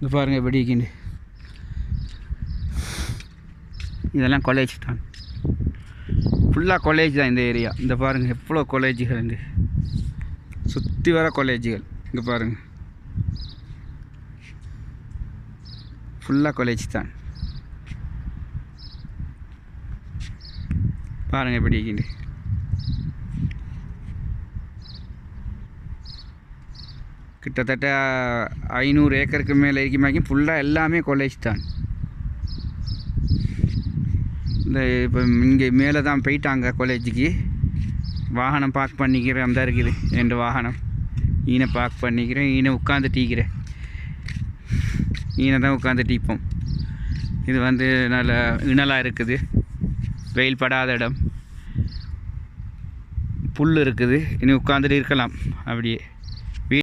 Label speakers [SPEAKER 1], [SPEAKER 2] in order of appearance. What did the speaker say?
[SPEAKER 1] இது பாருங்கள் எப்படி இருக்கிண்டு. இதெல்லாம் காலேஜ் தான், ஃபுல்லாக காலேஜ் தான் இந்த ஏரியா. இந்த பாருங்கள் எவ்வளோ காலேஜுகள் இந்த சுற்றி வர காலேஜுகள். இங்கே பாருங்கள் ஃபுல்லாக காலேஜ் தான். பாருங்கள் எப்படி இருக்கிண்டு. கிட்டத்தட்ட 500 ஏக்கருக்கு மேலே இருக்குமாக்கி ஃபுல்லாக எல்லாமே காலேஜ் தான். இந்த இப்போ இங்கே மேலே தான் போயிட்டாங்க காலேஜுக்கு. வாகனம் பார்க் பண்ணிக்கிறேன், அந்த இருக்குது ரெண்டு வாகனம். ஈனை பார்க் பண்ணிக்கிறேன், ஈனை உட்காந்து டீக்கிறேன். ஈனை தான் உட்காந்து டீப்போம். இது வந்து நல்ல இணலாக இருக்குது, வெயில் படாத இடம், புல் இருக்குது. இனி உட்காந்துட்டு இருக்கலாம் அப்படியே.